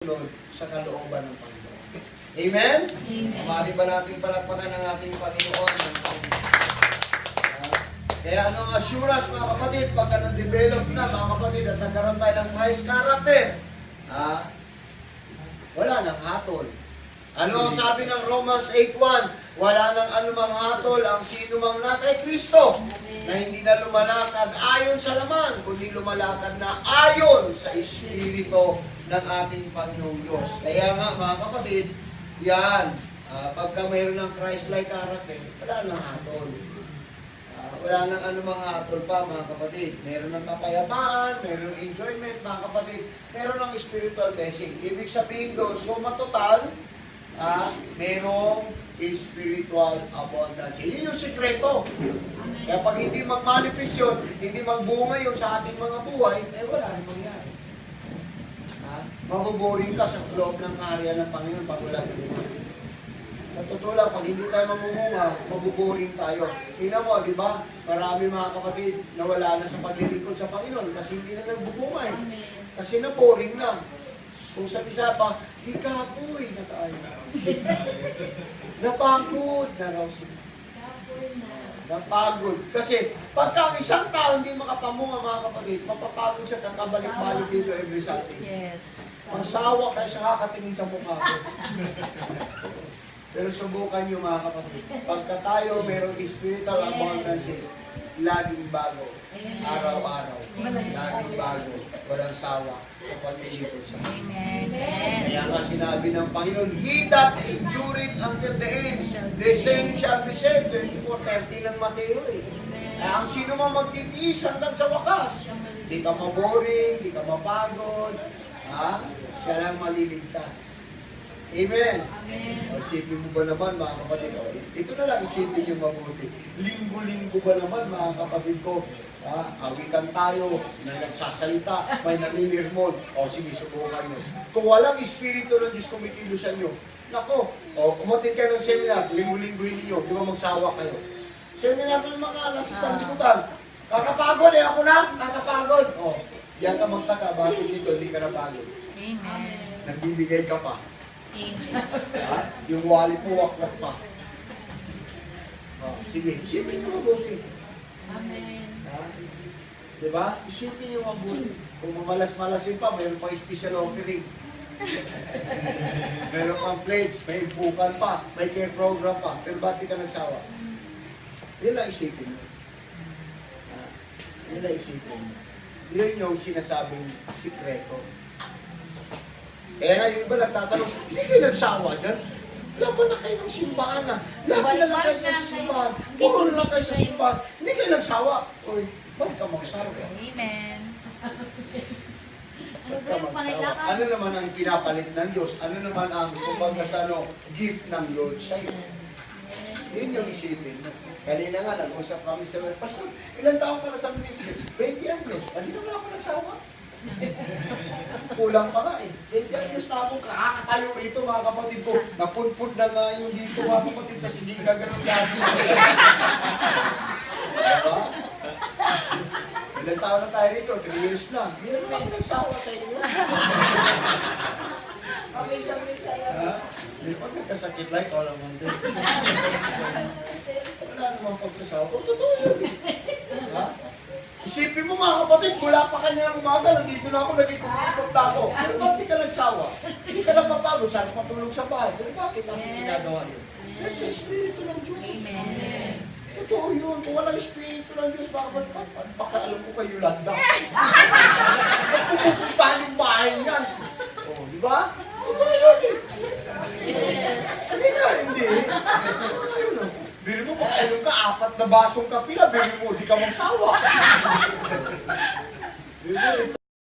sumusunod sa kalooban ng Panginoon. Amen? Amen. Maaari ba natin palakpakan ng ating Panginoon? Kaya ano ang assurance mga kapatid, pagka na-develop na mga kapatid at nagkaroon tayo ng Christ character, wala nang hatol. Ano ang sabi ng Romans 8:1? Wala nang anumang hatol ang sino mang na kay Kristo, na hindi na lumalakad ayon sa laman, kundi lumalakad na ayon sa Espiritu ng ating Panginoong Diyos. Kaya nga mga kapatid, yan, pagka mayroon ng Christ-like character, wala nang hatol. Wala nang anumang hatol pa mga kapatid. Meron ng kapayapaan, meron ng enjoyment mga kapatid, meron ng spiritual blessing. Ibig sabihin doon, suma total, merong spiritual abundance. Yun yung sikreto. Kaya pag hindi mag-manifest yun, hindi magbunga yun sa ating mga buhay, wala rin mangyari. Mabuboring ka sa loob ng area ng Panginoon pag wala bunga. Sa totoo lang, pag hindi tayo mamumunga, mabuboring tayo. Tingnan mo, di ba? Marami mga kapatid na wala na sa paglilingkod sa Panginoon kasi hindi na nagbubunga eh. Kasi na-boring na. Kung sabi-sabi pa, ikapoy na tayo. Napagod na raw sila. Napagod. Kasi pagka isang tao hindi makapamunga mga kapatid, mapapagod siya kakabalik-balik dito every Sunday. Yes. Magsawa kayo sa kakatingin sa mukha ko. Pero subukan nyo mga kapatid. Pagka tayo mayroong spiritual abundance, laging bago. Araw-araw. Laging bago. Walang sawa sa paglilipod sa Panginoon. Kaya nga sinabi ng Panginoon, He that endureth until the end, the same shall be saved. 24:30 ng Mateo eh. Kaya ang sino man magtitiis hanggang sa wakas. Di ka maboring, di ka mapagod. Siya lang maliligtas. Amen. O, isipin mo ba naman mga kapatid ko? Ito na lang isipin yung mabuti. Linggo-linggo ba naman mga kapatid ko? Awitan tayo na nagsasalita, may naninirmon. O sige, subukan nyo. Kung walang Espiritu ng Diyos kumikilusan nyo, nako, umatin kayo ng seminar, linggo-lingguhin nyo, di ba magsawa kayo? Seminar ng mga nasa isang likutan. Kakapagod eh, ako na, kakapagod. O, yan ka magtaka, bakit dito hindi ka napagod? Amen. Nagbibigay ka pa. Amen. Yung wali po, wakwak pa. Sige, isipin nyo mabuti. Amen. Diba? Isipin nyo mabuti. Kung mamalas-malasin pa, mayroon pa special offering. Mayroon pang plates, may bukan pa, may care program pa. Pero ba't di ka nagsawa? Yun lang isipin mo. Yun lang isipin mo. Yun yung sinasabing sikreto. Kaya nga yung iba nagtatanong, hindi kayo nagsawa dyan? Laban na kayo ng simbahan na. Laban na lang kayo sa simbahan. Puro na lang kayo sa simbahan. Hindi kayo nagsawa. Uy, ba't ka magsawa? Amen. Ba't ka magsawa? Ano naman ang pinapalit ng Diyos? Ano naman ang kumbaga sa gift ng Lord sa'yo? Yun yung isipin mo. Kanina nga, nag-usap kami sa Pastor, ilang taon ka na sa ministry? 20 anos. Hindi naman ako nagsawa. Kulang pa nga eh. 20 anos na ako kakatayo rito mga kapatid ko. Napunpun na nga yung dito mga kapatid sa siging gaganon dati. Diba? Ilang taon na tayo rito? 3 years na. Hindi naman ako nagsawa sa inyo. Hindi pa nagkasakit like all naman din. Wala namang pagsasawa. Kung totoo yun eh. Isipin mo mga kapatid, mula pa kanya ng umaga, nandito na ako, nag-ikot-ikot na ako. Pero ba't di ka nagsawa? Hindi ka napapagod, sana patulog sa bahay. Pero bakit natin ginagawa yun? That's the Espiritu ng Diyos. Amen. Totoo yun. Kung walang Espiritu ng Diyos, bakit alam ko kayo landa? Magpupuntahan yung bahay niyan. O, di ba? Totoo yun eh. Hindi nga, hindi. Ayun o. Bili mo, makainom ka, 4 na basong kape na, bili mo, di ka magsawa.